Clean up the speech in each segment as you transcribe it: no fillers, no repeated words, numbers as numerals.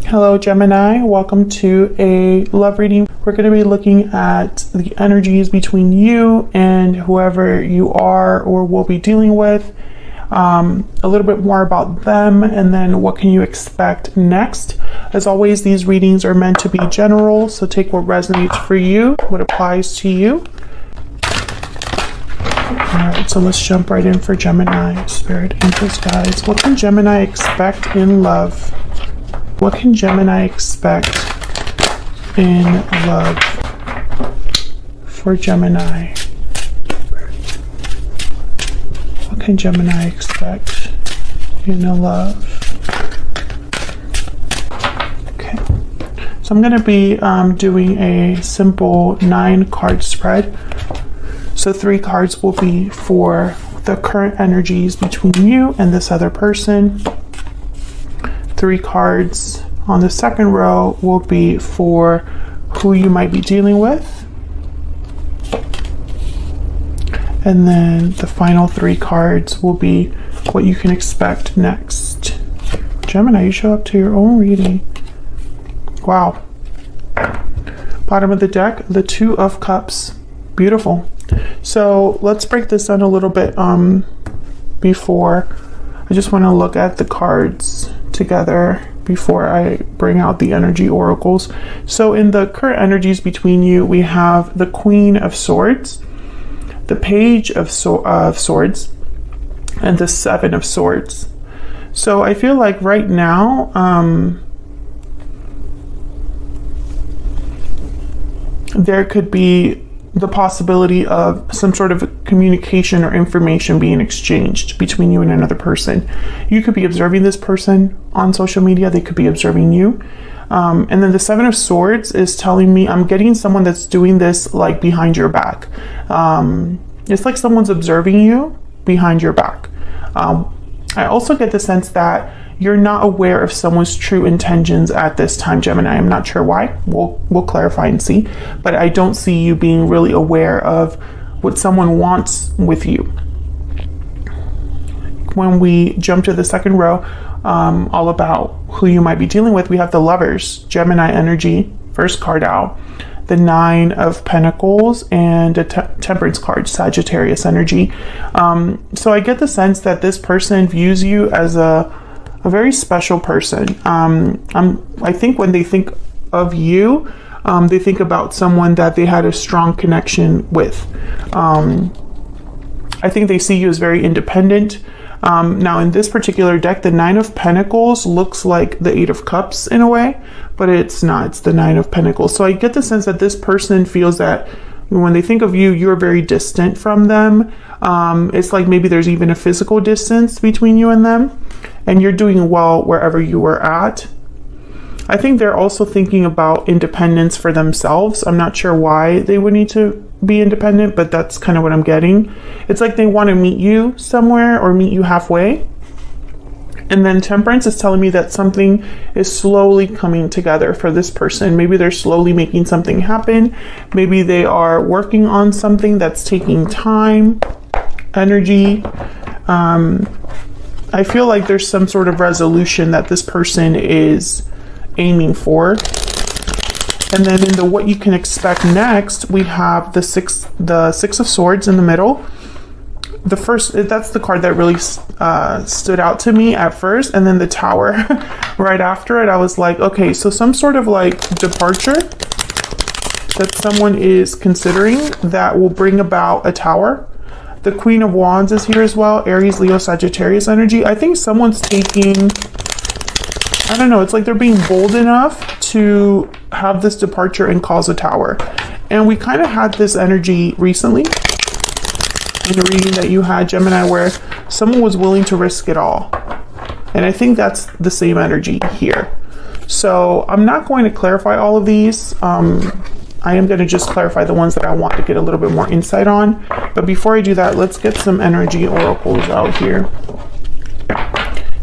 Hello Gemini, welcome to a love reading. We're going to be looking at the energies between you and whoever you are or will be dealing with, a little bit more about them, and then what can you expect next. As always, these readings are meant to be general, so take what resonates for you, what applies to you. Alright, so let's jump right in for Gemini. Spirit, angels, guides. What can Gemini expect in love? What can Gemini expect in love for Gemini? What can Gemini expect in love? Okay, so I'm going to be doing a simple 9-card spread. So 3 cards will be for the current energies between you and this other person. 3 cards on the second row will be for who you might be dealing with. And then the final 3 cards will be what you can expect next. Gemini, you show up to your own reading. Wow. Bottom of the deck, the 2 of Cups. Beautiful. So let's break this down a little bit before. I just want to look at the cards together before I bring out the energy oracles. So in the current energies between you, we have the Queen of Swords, the Page of Swords, and the 7 of Swords. So I feel like right now, there could be the possibility of some sort of communication or information being exchanged between you and another person. You could be observing this person on social media. They could be observing you. And then the 7 of Swords is telling me I'm getting someone that's doing this like behind your back. It's like someone's observing you behind your back. I also get the sense that you're not aware of someone's true intentions at this time, Gemini. I'm not sure why. We'll clarify and see. But I don't see you being really aware of what someone wants with you. When we jump to the second row, all about who you might be dealing with, we have the Lovers, Gemini energy, first card out, the 9 of Pentacles, and a Temperance card, Sagittarius energy. So I get the sense that this person views you as a very special person. I think when they think of you, they think about someone that they had a strong connection with. I think they see you as very independent. Now in this particular deck, the 9 of Pentacles looks like the 8 of Cups in a way, but it's not. It's the 9 of Pentacles. So I get the sense that this person feels that when they think of you, you're very distant from them. It's like maybe there's even a physical distance between you and them, and you're doing well wherever you were at. I think they're also thinking about independence for themselves. I'm not sure why they would need to be independent, but that's kind of what I'm getting. It's like they want to meet you somewhere or meet you halfway. And then Temperance is telling me that something is slowly coming together for this person. Maybe they're slowly making something happen. Maybe they are working on something that's taking time, energy. I feel like there's some sort of resolution that this person is aiming for. And then in the what you can expect next, we have the 6 of Swords in the middle. The first, that's the card that really stood out to me at first, and then the Tower right after it. I was like, okay, so some sort of like departure that someone is considering that will bring about a Tower. The Queen of Wands is here as well. Aries, Leo, Sagittarius energy. I think someone's taking, I don't know, it's like they're being bold enough to have this departure and cause a Tower. And we kind of had this energy recently in a reading that you had, Gemini, where someone was willing to risk it all. And I think that's the same energy here. So I'm not going to clarify all of these. I am going to just clarify the ones that I want to get a little bit more insight on. But before I do that, let's get some energy oracles out here.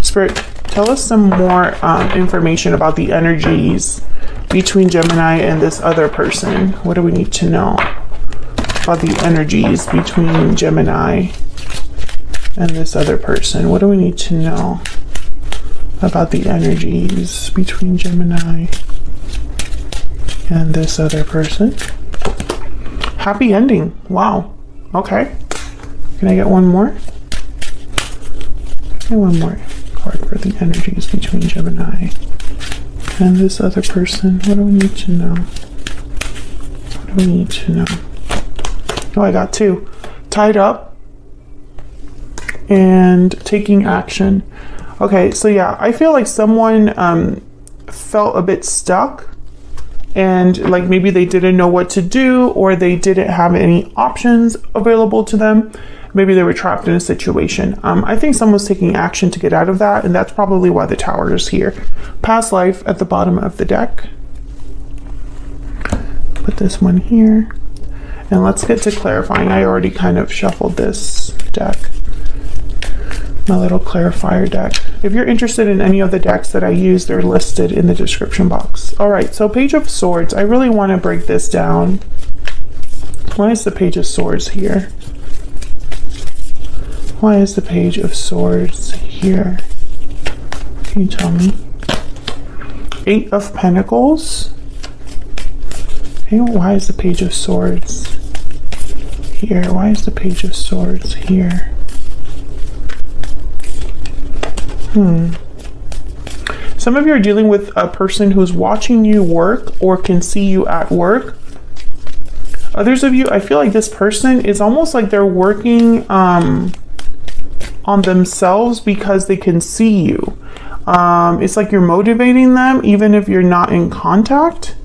Spirit, tell us some more information about the energies between Gemini and this other person. What do we need to know about the energies between Gemini and this other person? What do we need to know about the energies between Gemini and this other person. Happy ending. Wow. Okay. Can I get one more? And one more card for the energies between Gemini and this other person. What do we need to know? What do we need to know? Oh, I got two. Tied up and taking action. Okay, so yeah, I feel like someone felt a bit stuck, and like maybe they didn't know what to do, or they didn't have any options available to them. Maybe they were trapped in a situation. I think someone's taking action to get out of that, and that's probably why the Tower is here. Past life at the bottom of the deck. Put this one here. And let's get to clarifying. I already kind of shuffled this deck. My little clarifier deck. If you're interested in any of the decks that I use, they're listed in the description box. All right, so Page of Swords. I really want to break this down. Why is the Page of Swords here? Why is the Page of Swords here? Can you tell me? Eight of Pentacles. Okay, why is the Page of Swords here? Why is the Page of Swords here? Some of you are dealing with a person who's watching you work or can see you at work. Others of you, I feel like this person is almost like they're working on themselves because they can see you. It's like you're motivating them even if you're not in contact.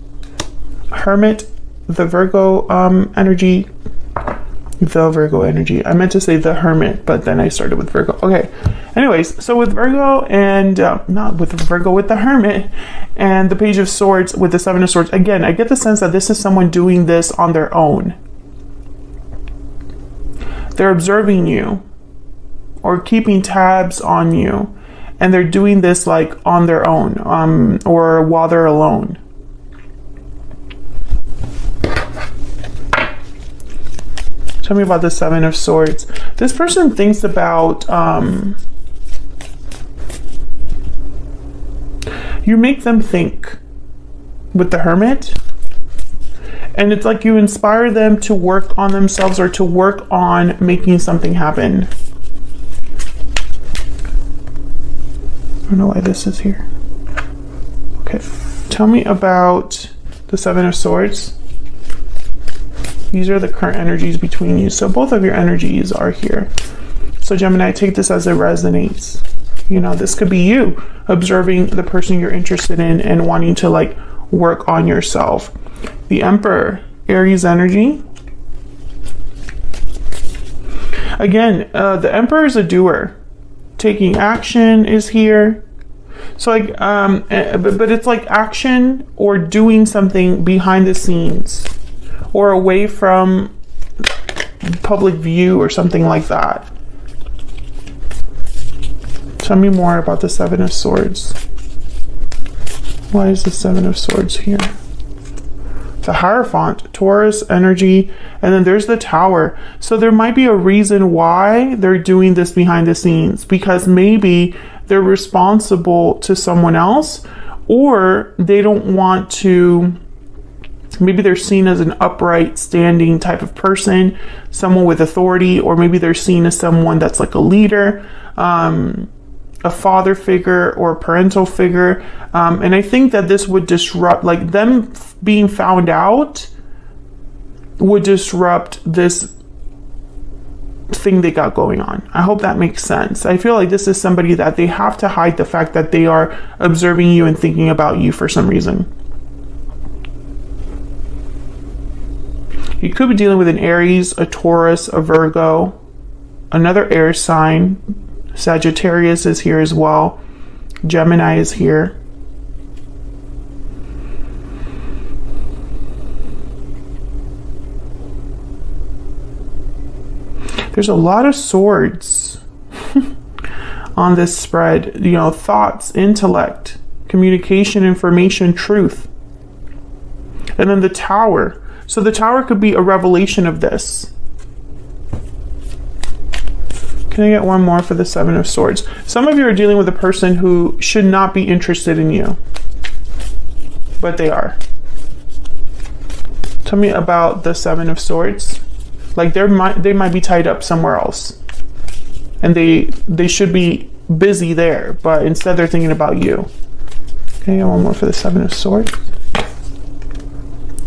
Hermit, the Virgo energy. The Virgo energy. I meant to say the Hermit, but then I started with Virgo. Okay. Anyways, so with Virgo and not with Virgo, with the Hermit and the Page of Swords with the Seven of Swords. Again, I get the sense that this is someone doing this on their own. They're observing you or keeping tabs on you, and they're doing this like on their own or while they're alone. Tell me about the Seven of Swords. This person thinks about, you make them think with the Hermit. And it's like you inspire them to work on themselves or to work on making something happen. I don't know why this is here. Okay, tell me about the Seven of Swords. These are the current energies between you. So both of your energies are here. So Gemini, take this as it resonates. You know, this could be you observing the person you're interested in and wanting to like work on yourself. The Emperor, Aries energy. Again, the Emperor is a doer. Taking action is here. So like, but it's like action or doing something behind the scenes, or away from public view or something like that. Tell me more about the Seven of Swords. Why is the Seven of Swords here? The Hierophant, Taurus energy, and then there's the Tower. So there might be a reason why they're doing this behind the scenes, because maybe they're responsible to someone else, or they don't want to. Maybe they're seen as an upright, standing type of person, someone with authority, or maybe they're seen as someone that's like a leader, a father figure or a parental figure. And I think that this would disrupt, like them being found out would disrupt this thing they got going on. I hope that makes sense. I feel like this is somebody that they have to hide the fact that they are observing you and thinking about you for some reason. You could be dealing with an Aries, a Taurus, a Virgo, another air sign. Sagittarius is here as well. Gemini is here. There's a lot of swords on this spread. You know, thoughts, intellect, communication, information, truth. And then the Tower. So the Tower could be a revelation of this. Can I get one more for the Seven of Swords? Some of you are dealing with a person who should not be interested in you, but they are. Tell me about the Seven of Swords. Like they might be tied up somewhere else, and they should be busy there, but instead they're thinking about you. Can I get one more for the Seven of Swords?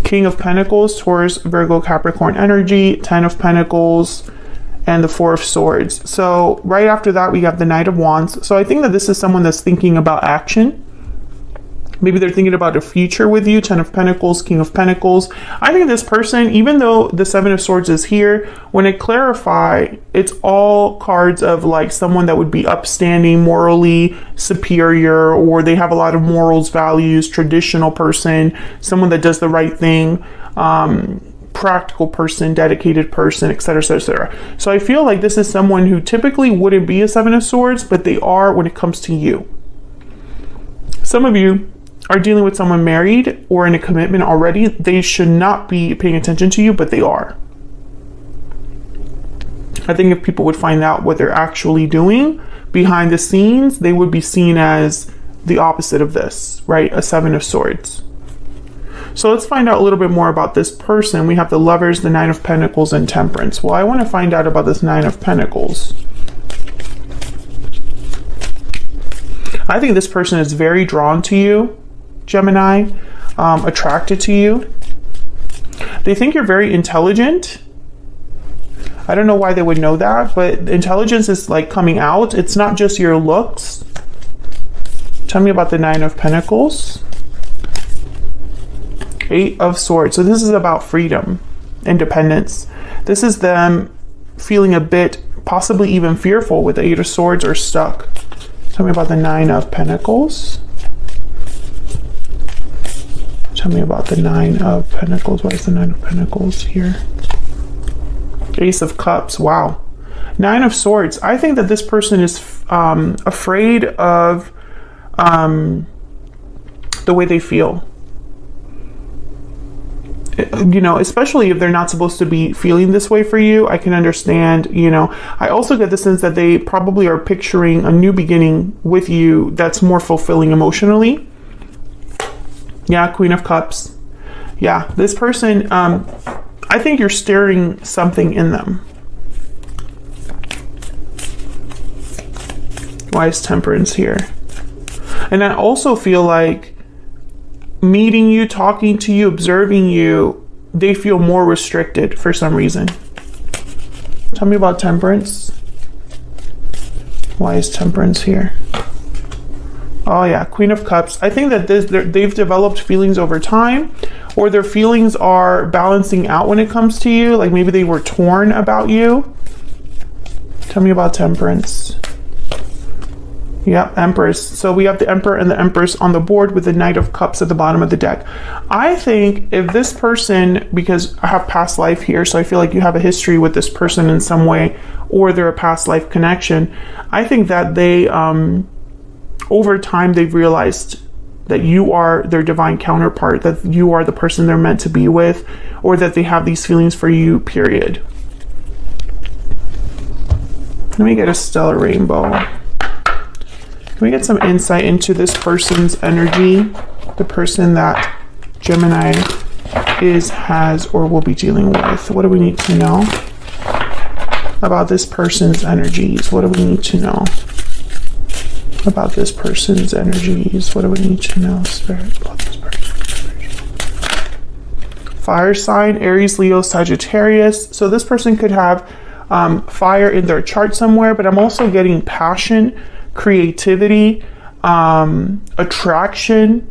King of Pentacles, Taurus, Virgo, Capricorn energy, 10 of Pentacles, and the Four of Swords. So right after that, we have the Knight of Wands. So I think that this is someone that's thinking about action. Maybe they're thinking about a future with you. 10 of Pentacles, King of Pentacles. I think this person, even though the Seven of Swords is here, when I clarify, it's all cards of like someone that would be upstanding, morally superior, or they have a lot of morals, values, traditional person, someone that does the right thing, practical person, dedicated person, etc., etc., etc. So I feel like this is someone who typically wouldn't be a Seven of Swords, but they are when it comes to you. Some of you are dealing with someone married or in a commitment already. They should not be paying attention to you, but they are. I think if people would find out what they're actually doing behind the scenes, they would be seen as the opposite of this, right? A Seven of Swords. So let's find out a little bit more about this person. We have the Lovers, the Nine of Pentacles, and Temperance. Well, I want to find out about this Nine of Pentacles. I think this person is very drawn to you, Gemini, attracted to you. They think you're very intelligent. I don't know why they would know that, but intelligence is like coming out. It's not just your looks. Tell me about the Nine of Pentacles. Eight of Swords. So this is about freedom, independence. This is them feeling a bit, possibly even fearful with the Eight of Swords or stuck. Tell me about the Nine of Pentacles. Tell me about the Nine of Pentacles. What is the Nine of Pentacles here? Ace of Cups. Wow. Nine of Swords. I think that this person is afraid of the way they feel. You know, especially if they're not supposed to be feeling this way for you. I can understand, you know. I also get the sense that they probably are picturing a new beginning with you that's more fulfilling emotionally. Yeah, Queen of Cups. Yeah, this person, I think you're stirring something in them. Why is Temperance here? And I also feel like meeting you, talking to you, observing you, they feel more restricted for some reason. Tell me about Temperance. Why is Temperance here? Oh yeah, Queen of Cups. I think that they've developed feelings over time, or their feelings are balancing out when it comes to you. Like maybe they were torn about you. Tell me about Temperance. Yep, Empress. So we have the Emperor and the Empress on the board with the Knight of Cups at the bottom of the deck. I think if this person, because I have past life here, so I feel like you have a history with this person in some way, or they're a past life connection. I think that they, over time, they've realized that you are their divine counterpart, that you are the person they're meant to be with, or that they have these feelings for you, period. Let me get a stellar rainbow. Can we get some insight into this person's energy? The person that Gemini has, or will be dealing with. What do we need to know about this person's energies? What do we need to know about this person's energies? What do we need to know, Spirit, about this person's energies? Fire sign, Aries, Leo, Sagittarius. So this person could have fire in their chart somewhere, but I'm also getting passion, creativity, attraction,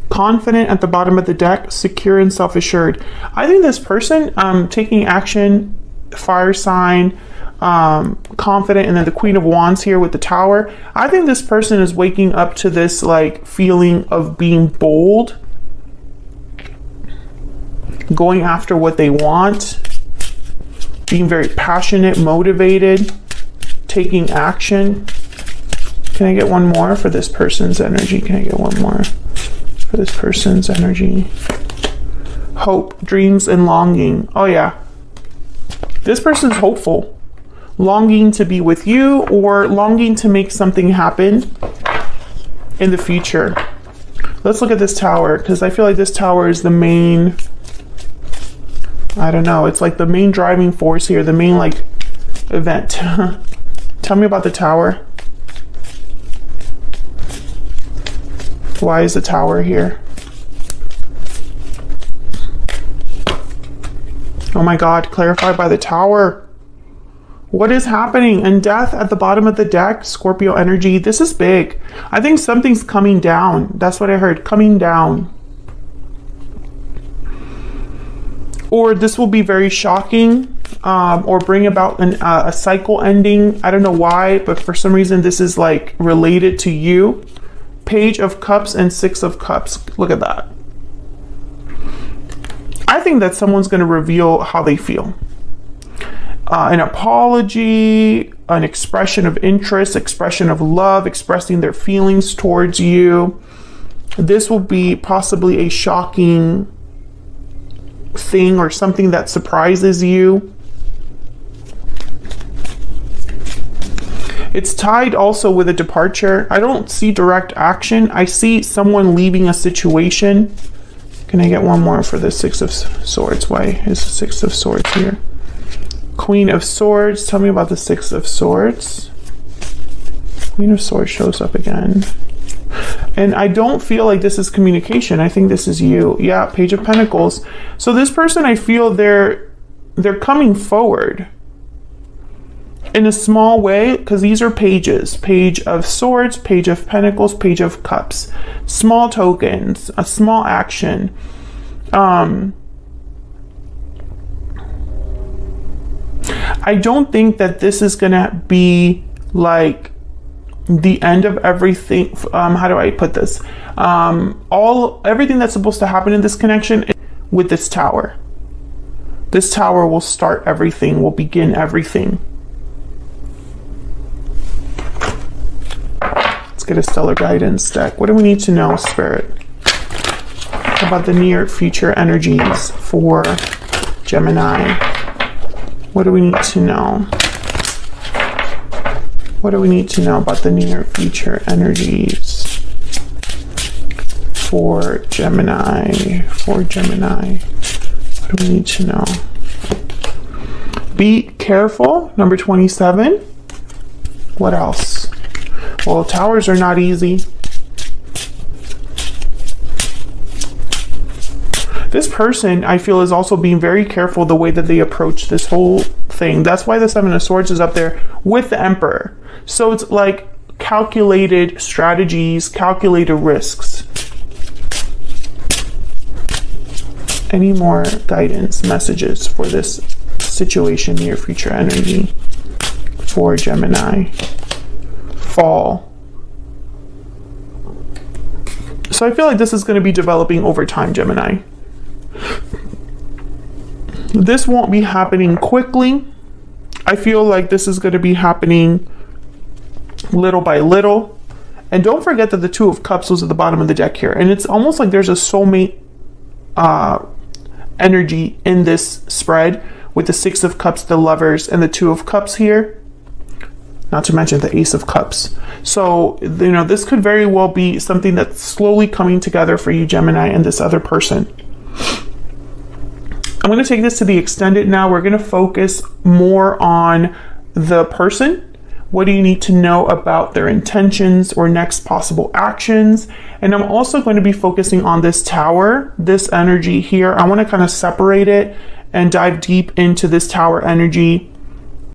confident at the bottom of the deck, secure and self-assured. I think this person taking action, fire sign, confident, and then the Queen of Wands here with the Tower. I think this person is waking up to this like feeling of being bold, going after what they want, being very passionate, motivated, taking action. Can I get one more for this person's energy? Can I get one more for this person's energy? Hope, dreams, and longing. Oh yeah. This person's hopeful. longing to be with you or longing to make something happen in the future. Let's look at this Tower, because I feel like this Tower is the main, I don't know, it's like the main driving force here, the main like event. Tell me about the Tower. Why is the Tower here? Oh my God, clarified by the Tower. What is happening? And Death at the bottom of the deck, Scorpio energy. This is big. I think something's coming down. That's what I heard, coming down. Or this will be very shocking, or bring about a cycle ending. I don't know why, but for some reason this is like related to you. Page of Cups and Six of Cups. Look at that. I think that someone's going to reveal how they feel. An apology, an expression of interest, expression of love, expressing their feelings towards you. This will be possibly a shocking thing or something that surprises you. It's tied also with a departure. I don't see direct action. I see someone leaving a situation. Can I get one more for the Six of Swords? Why is the Six of Swords here? Queen of Swords. Tell me about the Six of Swords. Queen of Swords shows up again. And I don't feel like this is communication. I think this is you. Yeah, Page of Pentacles. So this person, I feel they're coming forward in a small way, because these are pages. Page of Swords, Page of Pentacles, Page of Cups. Small tokens, a small action. I don't think that this is gonna be like the end of everything. How do I put this? Everything that's supposed to happen in this connection with this Tower. This Tower will start everything, will begin everything. Let's get a stellar guidance deck. What do we need to know, Spirit, about the near future energies for Gemini? What do we need to know? What do we need to know about the near future energies for Gemini? What do we need to know? Be careful, number 27. What else? Well, towers are not easy. This person, I feel, is also being very careful the way that they approach this whole thing. That's why the Seven of Swords is up there with the Emperor. So it's like calculated strategies, calculated risks. Any more guidance messages for this situation, near future energy for Gemini? Fall. So I feel like this is going to be developing over time, Gemini. This won't be happening quickly. I feel like this is going to be happening little by little. And don't forget that the Two of Cups was at the bottom of the deck here. And it's almost like there's a soulmate energy in this spread with the Six of Cups, the Lovers, and the Two of Cups here. Not to mention the Ace of Cups. So, you know, this could very well be something that's slowly coming together for you, Gemini, and this other person. I'm going to take this to the extended now. We're going to focus more on the person. What do you need to know about their intentions or next possible actions? And I'm also going to be focusing on this Tower, this energy here. I want to kind of separate it and dive deep into this Tower energy